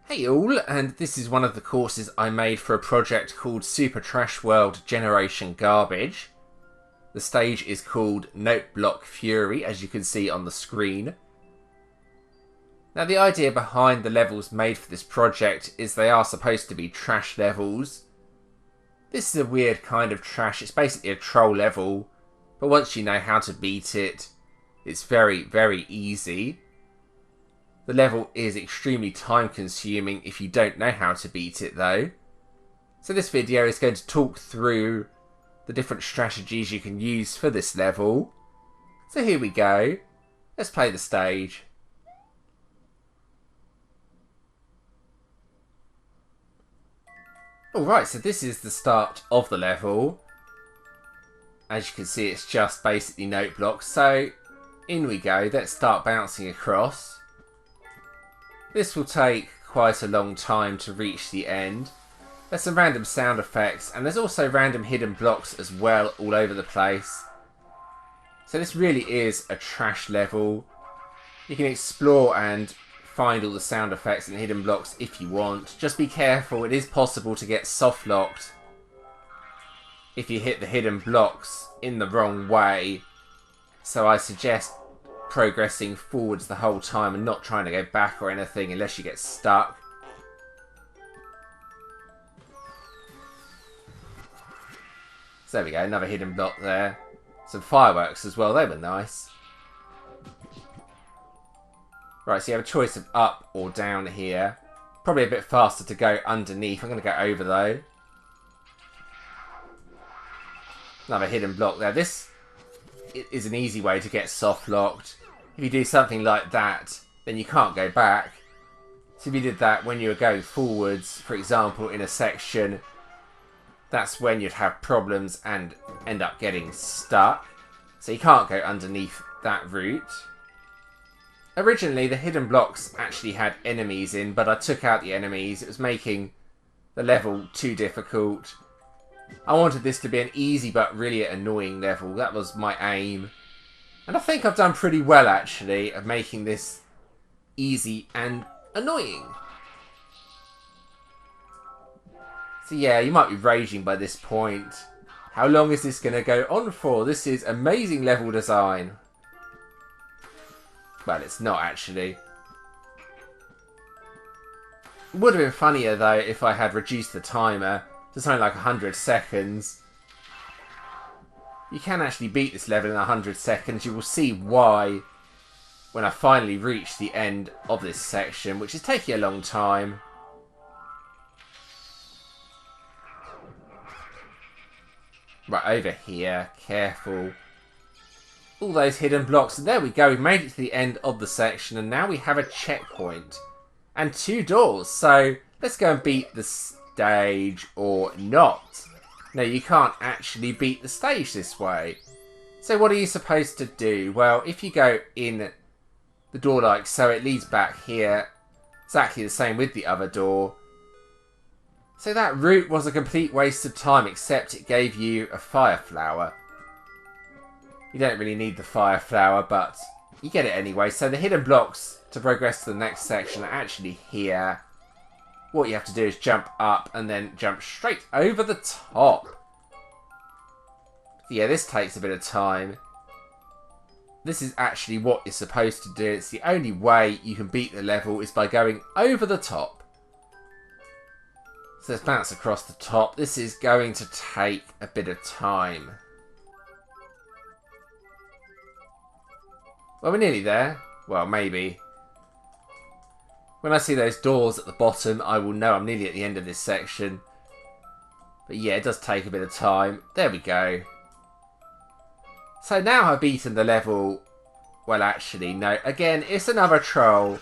Hey all, and this is one of the courses I made for a project called Super Trash World Generation Garbage. The stage is called Note Block Fury, as you can see on the screen. Now the idea behind the levels made for this project is they are supposed to be trash levels. This is a weird kind of trash. It's basically a troll level, but once you know how to beat it, it's very, very easy. The level is extremely time consuming if you don't know how to beat it though. So this video is going to talk through the different strategies you can use for this level. So here we go. Let's play the stage. Alright, so this is the start of the level. As you can see, it's just basically note blocks. So in we go. Let's start bouncing across. This will take quite a long time to reach the end. There's some random sound effects, and there's also random hidden blocks as well all over the place. So this really is a trash level. You can explore and find all the sound effects and hidden blocks if you want. Just be careful, it is possible to get soft locked if you hit the hidden blocks in the wrong way. So I suggest progressing forwards the whole time and not trying to go back or anything unless you get stuck. So there we go, another hidden block there. Some fireworks as well, they were nice. Right, so you have a choice of up or down here. Probably a bit faster to go underneath. I'm going to go over though. Another hidden block there. This is an easy way to get soft locked. If you do something like that, then you can't go back. So if you did that when you were going forwards, for example, in a section, that's when you'd have problems and end up getting stuck. So you can't go underneath that route. Originally, the hidden blocks actually had enemies in, but I took out the enemies. It was making the level too difficult. I wanted this to be an easy but really annoying level. That was my aim. And I think I've done pretty well, actually, of making this easy and annoying. So yeah, you might be raging by this point. How long is this going to go on for? This is amazing level design. Well, it's not, actually. It would have been funnier, though, if I had reduced the timer to something like 100 seconds. You can actually beat this level in 100 seconds. You will see why when I finally reach the end of this section, which is taking a long time. Right, over here. Careful. All those hidden blocks. And there we go. We've made it to the end of the section. And now we have a checkpoint. And 2 doors. So let's go and beat the stage or not. No, you can't actually beat the stage this way. So what are you supposed to do? Well, if you go in the door like so, it leads back here. Exactly the same with the other door. So that route was a complete waste of time, except it gave you a fire flower. You don't really need the fire flower, but you get it anyway. So the hidden blocks to progress to the next section are actually here. What you have to do is jump up and then jump straight over the top. Yeah, this takes a bit of time. This is actually what you're supposed to do. It's the only way you can beat the level is by going over the top. So let's bounce across the top. This is going to take a bit of time. Well, we're nearly there. Well, maybe. When I see those doors at the bottom, I will know I'm nearly at the end of this section. But yeah, it does take a bit of time. There we go. So now I've beaten the level. Well, actually, no. Again, it's another troll.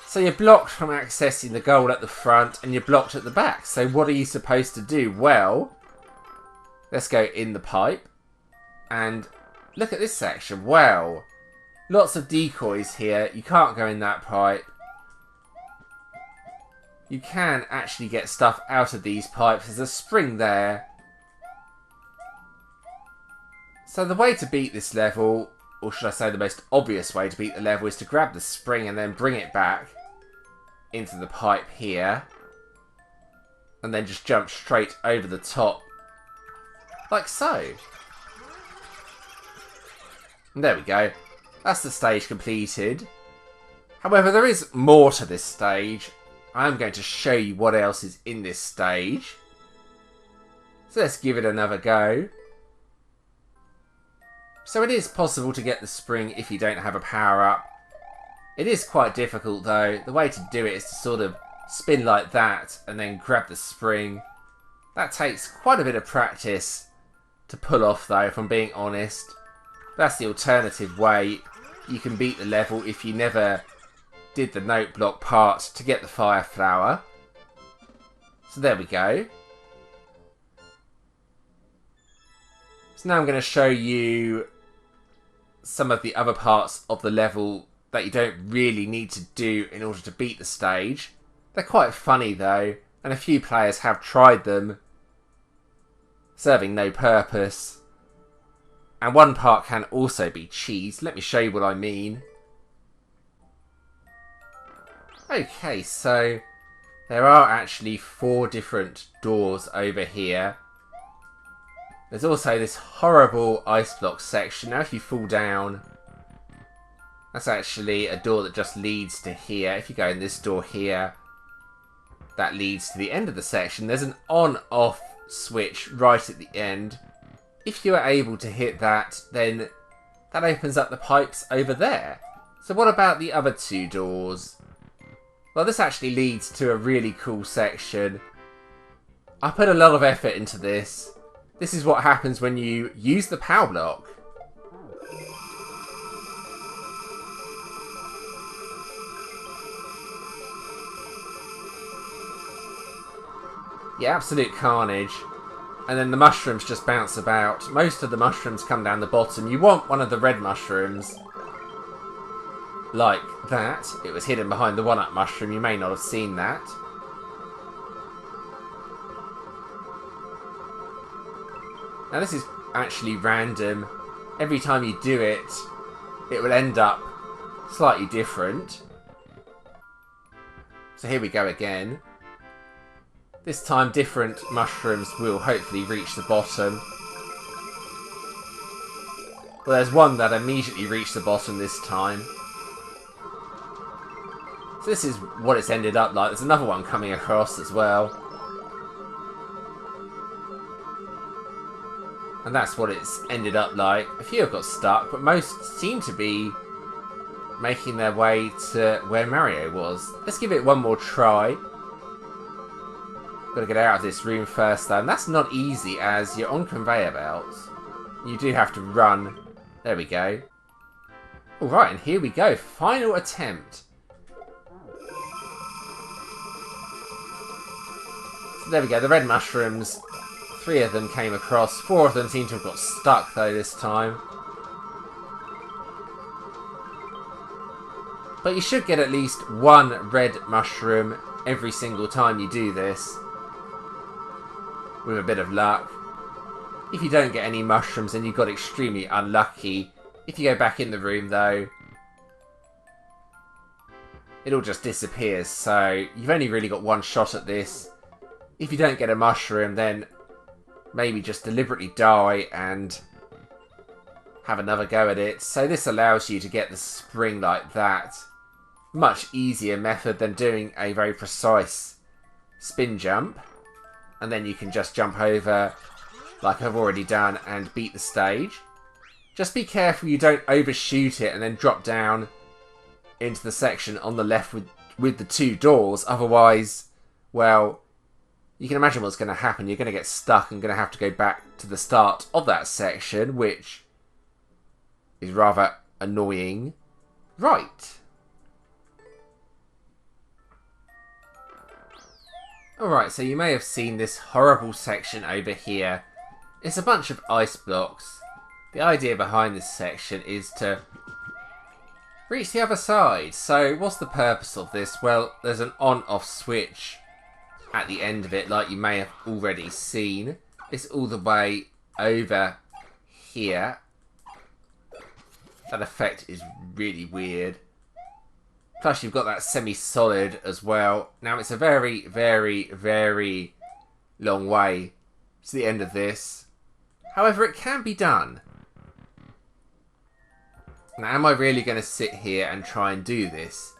So you're blocked from accessing the goal at the front and you're blocked at the back. So what are you supposed to do? Well, let's go in the pipe. And look at this section. Well, lots of decoys here. You can't go in that pipe. You can actually get stuff out of these pipes. There's a spring there. So the way to beat this level, or should I say the most obvious way to beat the level, is to grab the spring and then bring it back. into the pipe here. And then just jump straight over the top. Like so. And there we go. That's the stage completed. However, there is more to this stage. I'm going to show you what else is in this stage. So let's give it another go. So it is possible to get the spring if you don't have a power-up. It is quite difficult though. The way to do it is to sort of spin like that and then grab the spring. That takes quite a bit of practice to pull off though, if I'm being honest. That's the alternative way. You can beat the level if you never did the note block part to get the fire flower. So there we go. So now I'm going to show you some of the other parts of the level that you don't really need to do in order to beat the stage. They're quite funny though, and a few players have tried them, serving no purpose. And one part can also be cheese. Let me show you what I mean. Okay, so there are actually 4 different doors over here. There's also this horrible ice block section. Now if you fall down, that's actually a door that just leads to here. If you go in this door here, that leads to the end of the section. There's an on-off switch right at the end. If you are able to hit that, then that opens up the pipes over there. So what about the other 2 doors? Well, this actually leads to a really cool section. I put a lot of effort into this. This is what happens when you use the power block. Yeah, absolute carnage. And then the mushrooms just bounce about. Most of the mushrooms come down the bottom. You want one of the red mushrooms. Like that. It was hidden behind the 1-up mushroom. You may not have seen that. Now this is actually random. Every time you do it, it will end up slightly different. So here we go again. This time different mushrooms will hopefully reach the bottom. Well, there's one that immediately reached the bottom this time. So this is what it's ended up like. There's another one coming across as well. And that's what it's ended up like. A few have got stuck, but most seem to be making their way to where Mario was. Let's give it one more try. Got to get out of this room first though, and that's not easy as you're on conveyor belts. You do have to run. There we go. Alright, and here we go. Final attempt. So there we go, the red mushrooms. 3 of them came across. 4 of them seem to have got stuck though this time. But you should get at least 1 red mushroom every single time you do this. With a bit of luck. If you don't get any mushrooms, then you got extremely unlucky. If you go back in the room though, it all just disappears. So you've only really got 1 shot at this. If you don't get a mushroom, then maybe just deliberately die and have another go at it. So this allows you to get the spring like that. Much easier method than doing a very precise spin jump. And then you can just jump over like I've already done and beat the stage. Just be careful you don't overshoot it and then drop down into the section on the left with the 2 doors. Otherwise, well, you can imagine what's going to happen. You're going to get stuck and going to have to go back to the start of that section, which is rather annoying. Right. Alright, so you may have seen this horrible section over here. It's a bunch of ice blocks. The idea behind this section is to reach the other side. So what's the purpose of this? Well, there's an on-off switch at the end of it, like you may have already seen. It's all the way over here. That effect is really weird. Plus you've got that semi-solid as well. Now it's a very, very, very long way to the end of this. However, it can be done. Now, am I really going to sit here and try and do this?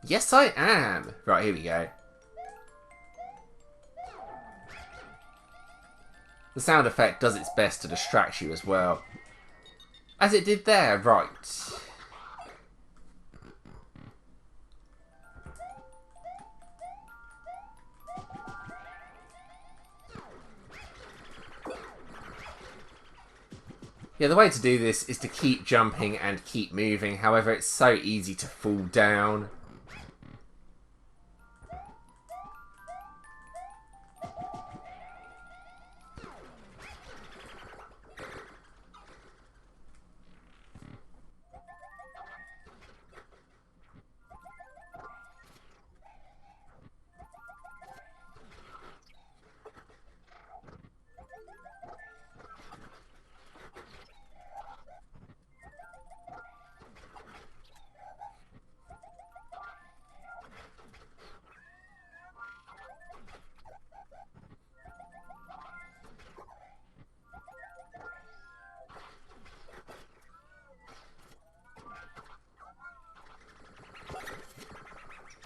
Yes, I am. Right, here we go. The sound effect does its best to distract you as well. As it did there, right. Yeah, the way to do this is to keep jumping and keep moving. However, it's so easy to fall down.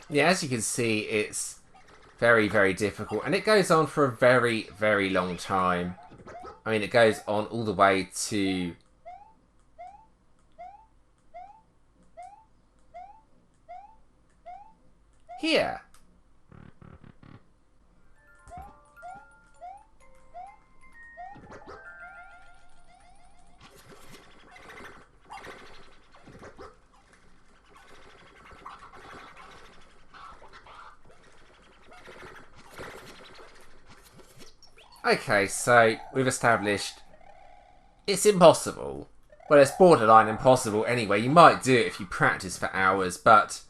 Yeah, as you can see, it's very, very difficult. And it goes on for a very, very long time. I mean, it goes on all the way to... here. Okay, so we've established it's impossible. Well, it's borderline impossible anyway. You might do it if you practice for hours, but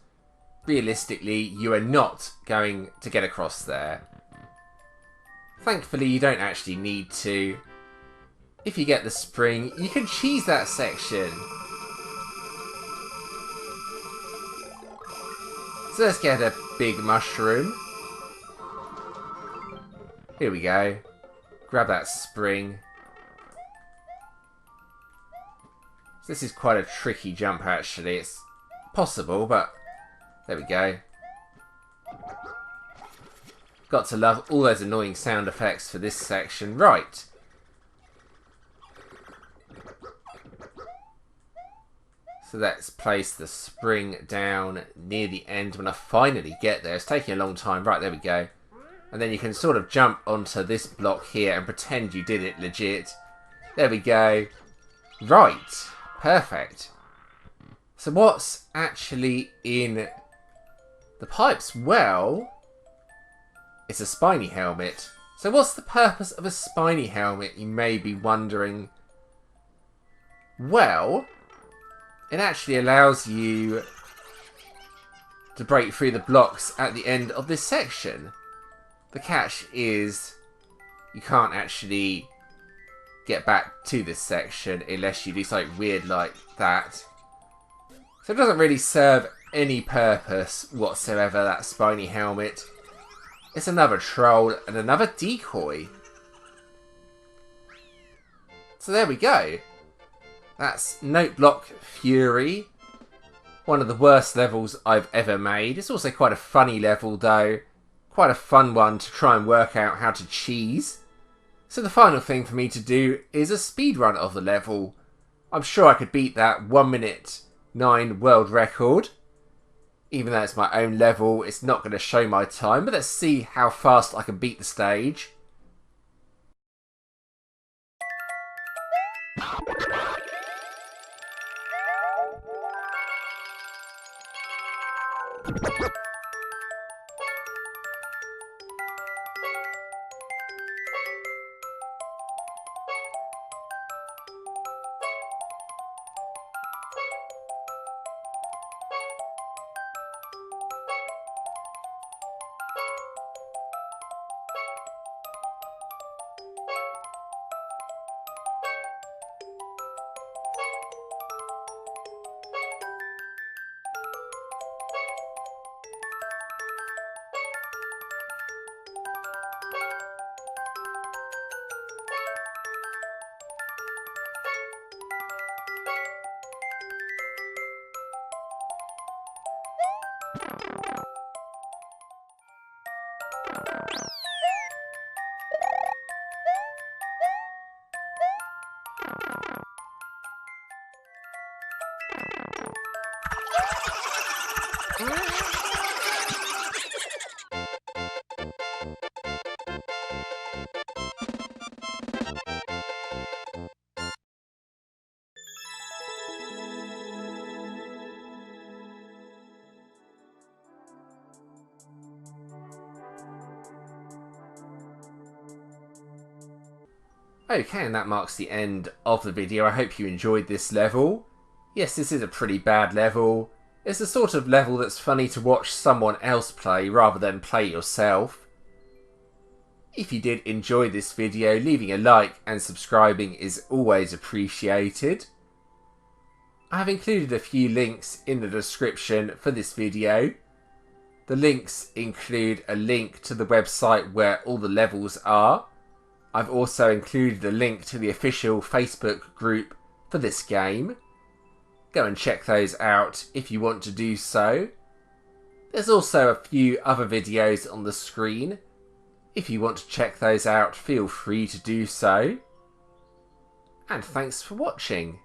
realistically, you are not going to get across there. Thankfully, you don't actually need to. If you get the spring, you can cheese that section. So let's get a big mushroom. Here we go. Grab that spring. So this is quite a tricky jump actually. It's possible, but there we go. Got to love all those annoying sound effects for this section. Right. So let's place the spring down near the end when I finally get there. It's taking a long time. Right, there we go. And then you can sort of jump onto this block here and pretend you did it legit. There we go. Right. Perfect. So what's actually in the pipes? Well, it's a spiny helmet. So what's the purpose of a spiny helmet, you may be wondering? Well, it actually allows you to break through the blocks at the end of this section. The catch is you can't actually get back to this section unless you do something weird like that. So it doesn't really serve any purpose whatsoever, that spiny helmet. It's another troll and another decoy. So there we go. That's Note Block Fury. One of the worst levels I've ever made. It's also quite a funny level though. Quite a fun one to try and work out how to cheese. So the final thing for me to do is a speedrun of the level. I'm sure I could beat that 1 minute 9 world record. Even though it's my own level, it's not going to show my time. But let's see how fast I can beat the stage. Okay, and that marks the end of the video. I hope you enjoyed this level. Yes, this is a pretty bad level. It's the sort of level that's funny to watch someone else play rather than play yourself. If you did enjoy this video, leaving a like and subscribing is always appreciated. I have included a few links in the description for this video. The links include a link to the website where all the levels are. I've also included a link to the official Facebook group for this game. Go and check those out if you want to do so. There's also a few other videos on the screen. If you want to check those out, feel free to do so. And thanks for watching.